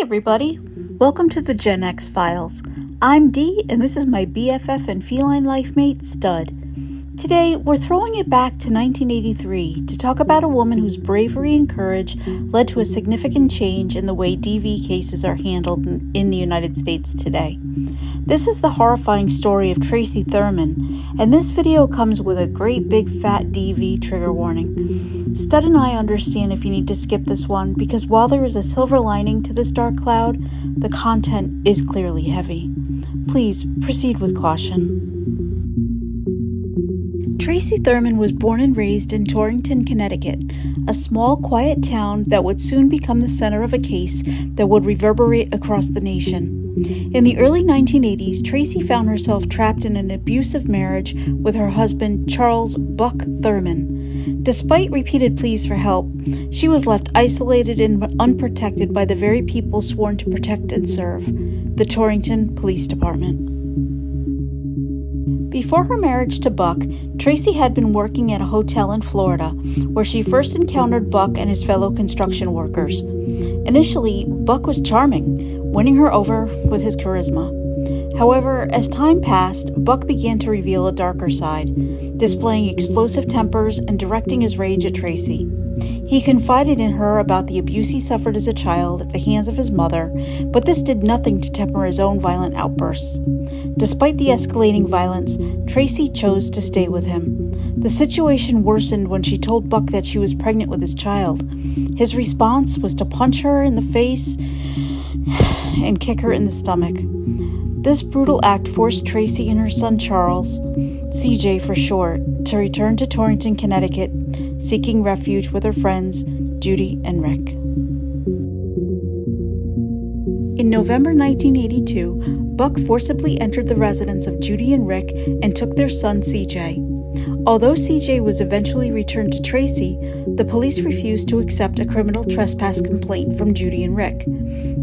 everybody. Welcome to the Gen X Files. I'm Dee, and this is my BFF and feline life mate, Stud. Today, we're throwing it back to 1983 to talk about a woman whose bravery and courage led to a significant change in the way DV cases are handled in the United States today. This is the horrifying story of Tracey Thurman, and this video comes with a great big fat DV trigger warning. Stud and I understand if you need to skip this one, because while there is a silver lining to this dark cloud, the content is clearly heavy. Please proceed with caution. Tracey Thurman was born and raised in Torrington, Connecticut, a small, quiet town that would soon become the center of a case that would reverberate across the nation. In the early 1980s, Tracey found herself trapped in an abusive marriage with her husband, Charles "Buck" Thurman. Despite repeated pleas for help, she was left isolated and unprotected by the very people sworn to protect and serve, the Torrington Police Department. Before her marriage to Buck, Tracey had been working at a hotel in Florida, where she first encountered Buck and his fellow construction workers. Initially, Buck was charming, winning her over with his charisma. However, as time passed, Buck began to reveal a darker side, displaying explosive tempers and directing his rage at Tracey. He confided in her about the abuse he suffered as a child at the hands of his mother, but this did nothing to temper his own violent outbursts. Despite the escalating violence, Tracey chose to stay with him. The situation worsened when she told Buck that she was pregnant with his child. His response was to punch her in the face and kick her in the stomach. This brutal act forced Tracey and her son Charles, CJ for short, to return to Torrington, Connecticut, seeking refuge with her friends, Judy and Rick. In November 1982, Buck forcibly entered the residence of Judy and Rick and took their son CJ. Although CJ was eventually returned to Tracey, the police refused to accept a criminal trespass complaint from Judy and Rick.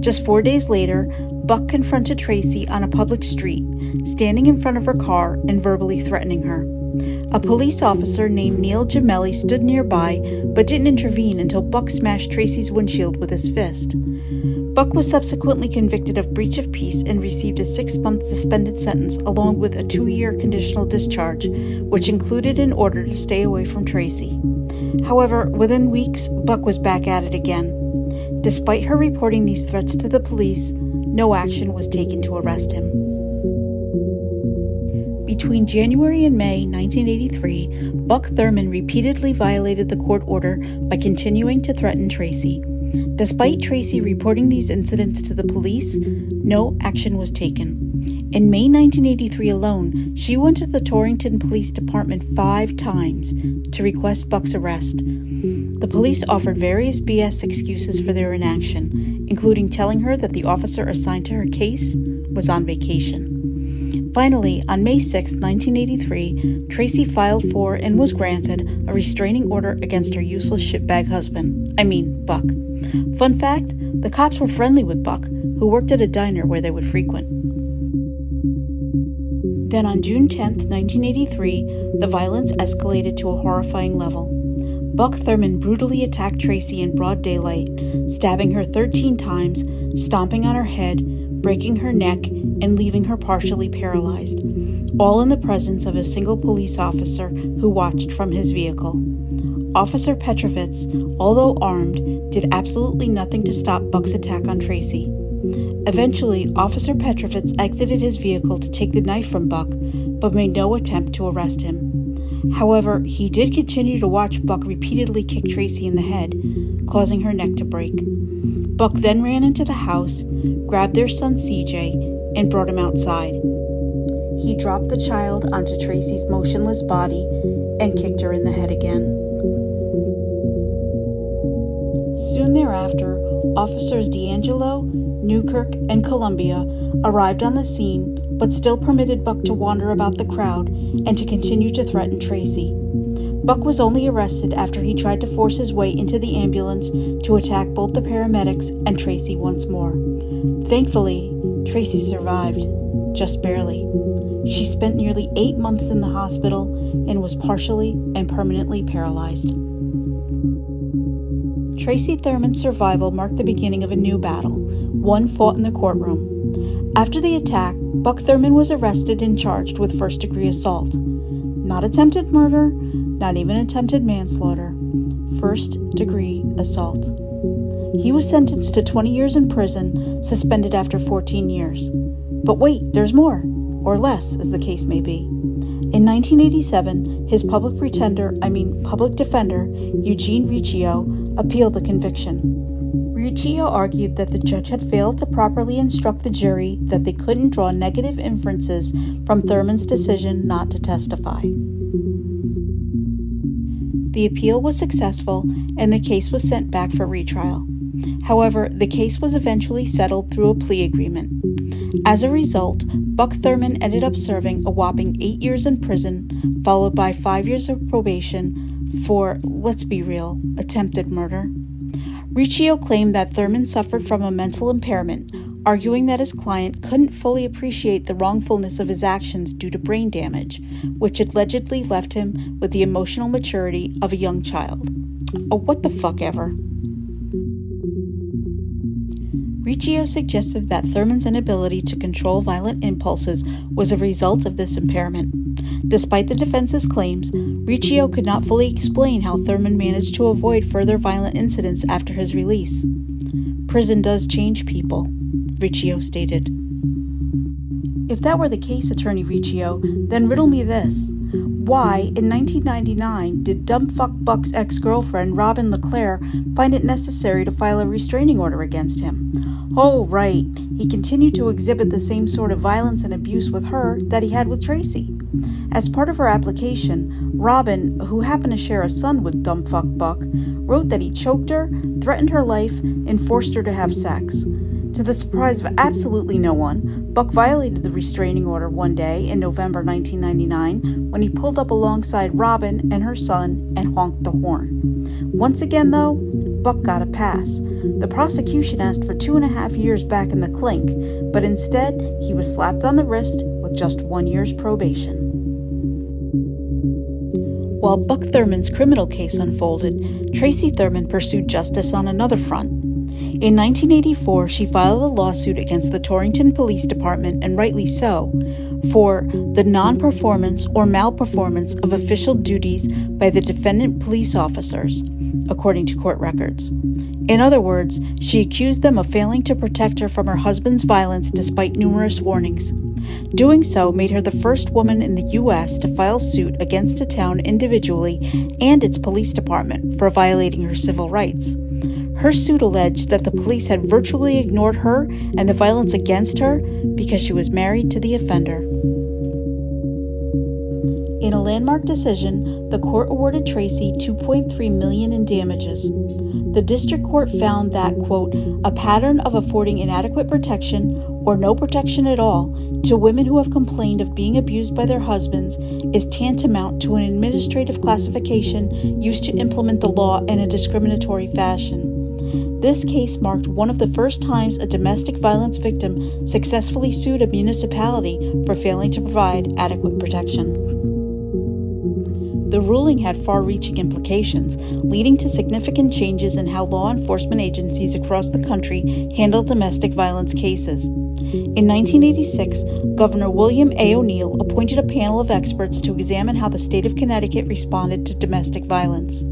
Just 4 days later, Buck confronted Tracey on a public street, standing in front of her car and verbally threatening her. A police officer named Neil Gemelli stood nearby, but didn't intervene until Buck smashed Tracey's windshield with his fist. Buck was subsequently convicted of breach of peace and received a 6-month suspended sentence along with a 2-year conditional discharge, which included an order to stay away from Tracey. However, within weeks, Buck was back at it again. Despite her reporting these threats to the police, no action was taken to arrest him. Between January and May 1983, Buck Thurman repeatedly violated the court order by continuing to threaten Tracey. Despite Tracey reporting these incidents to the police, no action was taken. In May 1983 alone, she went to the Torrington Police Department 5 times to request Buck's arrest. The police offered various BS excuses for their inaction, including telling her that the officer assigned to her case was on vacation. Finally, on May 6, 1983, Tracey filed for and was granted a restraining order against her useless shitbag husband. Buck. Fun fact, the cops were friendly with Buck, who worked at a diner where they would frequent. Then on June 10, 1983, the violence escalated to a horrifying level. Buck Thurman brutally attacked Tracey in broad daylight, stabbing her 13 times, stomping on her head, breaking her neck, and leaving her partially paralyzed, all in the presence of a single police officer who watched from his vehicle. Officer Petrovitz, although armed, did absolutely nothing to stop Buck's attack on Tracey. Eventually, Officer Petrovitz exited his vehicle to take the knife from Buck, but made no attempt to arrest him. However, he did continue to watch Buck repeatedly kick Tracey in the head, causing her neck to break. Buck then ran into the house, grabbed their son CJ, and brought him outside. He dropped the child onto Tracey's motionless body and kicked her in the head again. Soon thereafter, Officers D'Angelo, Newkirk, and Columbia arrived on the scene, but still permitted Buck to wander about the crowd and to continue to threaten Tracey. Buck was only arrested after he tried to force his way into the ambulance to attack both the paramedics and Tracey once more. Thankfully, Tracey survived, just barely. She spent nearly 8 months in the hospital and was partially and permanently paralyzed. Tracey Thurman's survival marked the beginning of a new battle, one fought in the courtroom. After the attack, Buck Thurman was arrested and charged with first-degree assault. Not attempted murder, not even attempted manslaughter. First-degree assault. He was sentenced to 20 years in prison, suspended after 14 years. But wait, there's more, or less, as the case may be. In 1987, his public defender, Eugene Riccio, appealed the conviction. Riccio argued that the judge had failed to properly instruct the jury that they couldn't draw negative inferences from Thurman's decision not to testify. The appeal was successful, and the case was sent back for retrial. However, the case was eventually settled through a plea agreement. As a result, Buck Thurman ended up serving a whopping 8 years in prison, followed by 5 years of probation for, let's be real, attempted murder. Riccio claimed that Thurman suffered from a mental impairment, arguing that his client couldn't fully appreciate the wrongfulness of his actions due to brain damage, which allegedly left him with the emotional maturity of a young child. Oh, what the fuck ever. Riccio suggested that Thurman's inability to control violent impulses was a result of this impairment. Despite the defense's claims, Riccio could not fully explain how Thurman managed to avoid further violent incidents after his release. "Prison does change people," Riccio stated. If that were the case, Attorney Riccio, then riddle me this. Why, in 1999, did dumbfuck Buck's ex-girlfriend, Robin LeClaire, find it necessary to file a restraining order against him? Oh, right, he continued to exhibit the same sort of violence and abuse with her that he had with Tracey. As part of her application, Robin, who happened to share a son with dumbfuck Buck, wrote that he choked her, threatened her life, and forced her to have sex. To the surprise of absolutely no one, Buck violated the restraining order one day in November 1999 when he pulled up alongside Robin and her son and honked the horn. Once again, though, Buck got a pass. The prosecution asked for 2.5 years back in the clink, but instead he was slapped on the wrist with just 1 year's probation. While Buck Thurman's criminal case unfolded, Tracey Thurman pursued justice on another front. In 1984, she filed a lawsuit against the Torrington Police Department, and rightly so, for the non-performance or malperformance of official duties by the defendant police officers, according to court records. In other words, she accused them of failing to protect her from her husband's violence despite numerous warnings. Doing so made her the first woman in the U.S. to file suit against a town individually and its police department for violating her civil rights. Her suit alleged that the police had virtually ignored her and the violence against her because she was married to the offender. In a landmark decision, the court awarded Tracey $2.3 million in damages. The district court found that, quote, a pattern of affording inadequate protection or no protection at all to women who have complained of being abused by their husbands is tantamount to an administrative classification used to implement the law in a discriminatory fashion. This case marked one of the first times a domestic violence victim successfully sued a municipality for failing to provide adequate protection. The ruling had far-reaching implications, leading to significant changes in how law enforcement agencies across the country handle domestic violence cases. In 1986, Governor William A. O'Neill appointed a panel of experts to examine how the state of Connecticut responded to domestic violence.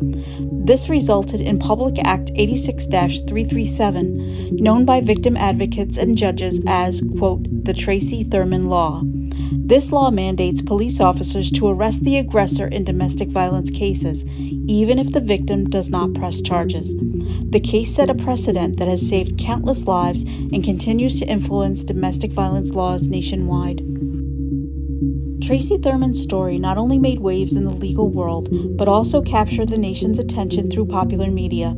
This resulted in Public Act 86-337, known by victim advocates and judges as, quote, the Tracey Thurman Law. This law mandates police officers to arrest the aggressor in domestic violence cases, even if the victim does not press charges. The case set a precedent that has saved countless lives and continues to influence domestic violence laws nationwide. Tracey Thurman's story not only made waves in the legal world, but also captured the nation's attention through popular media.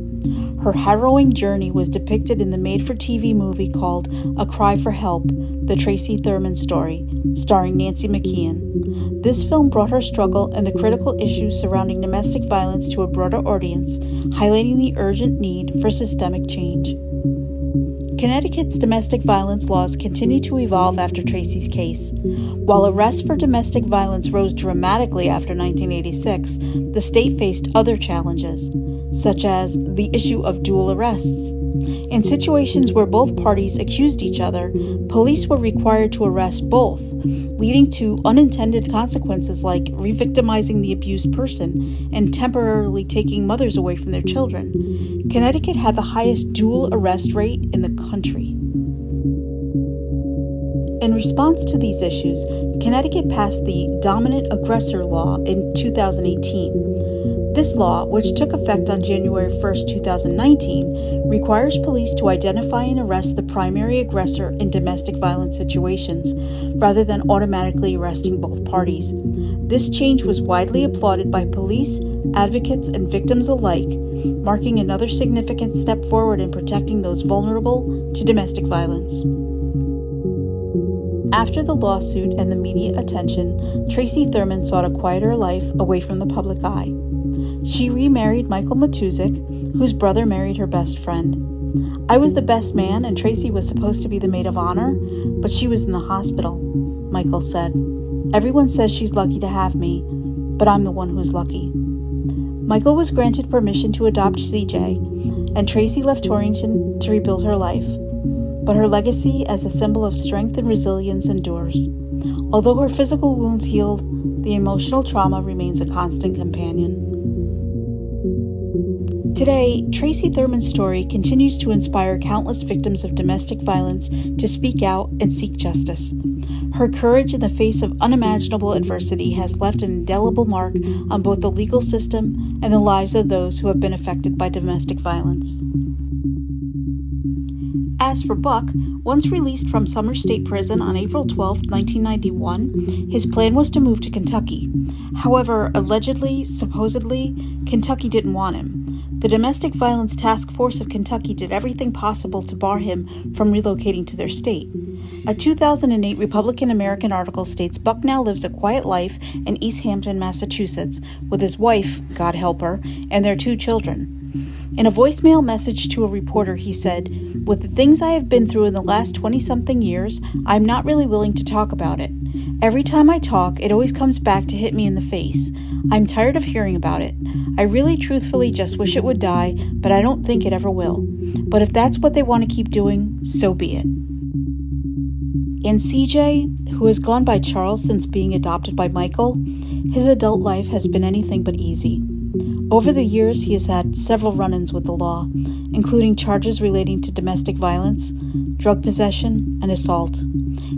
Her harrowing journey was depicted in the made-for-TV movie called A Cry for Help, The Tracey Thurman Story, starring Nancy McKeon. This film brought her struggle and the critical issues surrounding domestic violence to a broader audience, highlighting the urgent need for systemic change. Connecticut's domestic violence laws continue to evolve after Tracey's case. While arrests for domestic violence rose dramatically after 1986, the state faced other challenges. such as the issue of dual arrests. In situations where both parties accused each other, police were required to arrest both, leading to unintended consequences like re-victimizing the abused person and temporarily taking mothers away from their children. Connecticut had the highest dual arrest rate in the country. In response to these issues, Connecticut passed the Dominant Aggressor Law in 2018. This law, which took effect on January 1, 2019, requires police to identify and arrest the primary aggressor in domestic violence situations, rather than automatically arresting both parties. This change was widely applauded by police, advocates, and victims alike, marking another significant step forward in protecting those vulnerable to domestic violence. After the lawsuit and the media attention, Tracey Thurman sought a quieter life away from the public eye. She remarried Michael Matuzik, whose brother married her best friend. I was the best man and Tracey was supposed to be the maid of honor, but she was in the hospital, Michael said. Everyone says she's lucky to have me, but I'm the one who's lucky. Michael was granted permission to adopt CJ, and Tracey left Torrington to rebuild her life. But her legacy as a symbol of strength and resilience endures. Although her physical wounds healed, the emotional trauma remains a constant companion. Today, Tracey Thurman's story continues to inspire countless victims of domestic violence to speak out and seek justice. Her courage in the face of unimaginable adversity has left an indelible mark on both the legal system and the lives of those who have been affected by domestic violence. As for Buck, once released from Summer State Prison on April 12, 1991, his plan was to move to Kentucky. However, allegedly, supposedly, Kentucky didn't want him. The Domestic Violence Task Force of Kentucky did everything possible to bar him from relocating to their state. A 2008 Republican American article states Buck now lives a quiet life in East Hampton, Massachusetts, with his wife, God help her, and their 2 children. In a voicemail message to a reporter, he said, "With the things I have been through in the last 20-something years, I'm not really willing to talk about it. Every time I talk, it always comes back to hit me in the face. I'm tired of hearing about it. I really truthfully just wish it would die, but I don't think it ever will. But if that's what they want to keep doing, so be it." In CJ, who has gone by Charles since being adopted by Michael, his adult life has been anything but easy. Over the years, he has had several run-ins with the law, including charges relating to domestic violence, drug possession, and assault.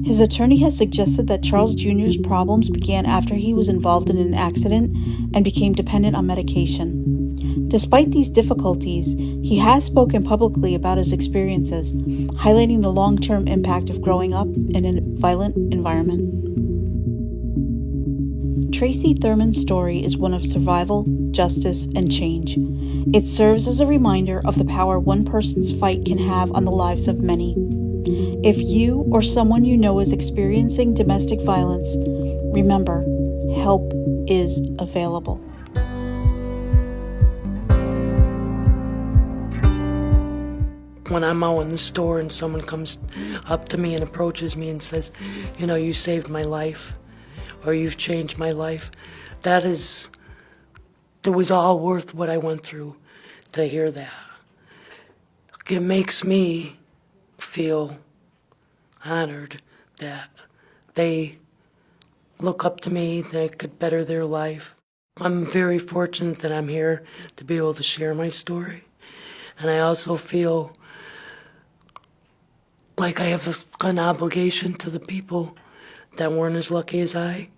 His attorney has suggested that Charles Jr.'s problems began after he was involved in an accident and became dependent on medication. Despite these difficulties, he has spoken publicly about his experiences, highlighting the long-term impact of growing up in a violent environment. Tracey Thurman's story is one of survival, justice, and change. It serves as a reminder of the power one person's fight can have on the lives of many. If you or someone you know is experiencing domestic violence, remember, help is available. When I'm out in the store and someone comes up to me and approaches me and says, you know, you saved my life, or you've changed my life, it was all worth what I went through to hear that. It makes me feel honored that they look up to me, they could better their life. I'm very fortunate that I'm here to be able to share my story. And I also feel like I have an obligation to the people that weren't as lucky as I,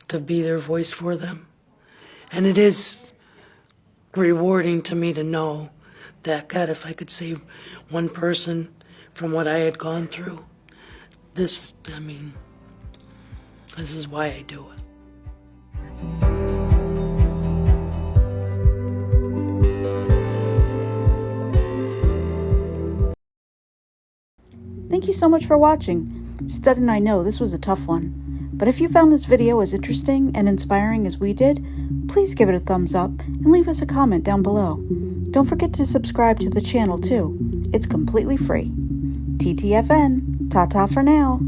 to be their voice for them. And it is rewarding to me to know that, God, if I could save one person from what I had gone through, this is why I do it. Thank you so much for watching. Stud and I know this was a tough one. But if you found this video as interesting and inspiring as we did, please give it a thumbs up and leave us a comment down below. Don't forget to subscribe to the channel too. It's completely free. TTFN. Ta-ta for now.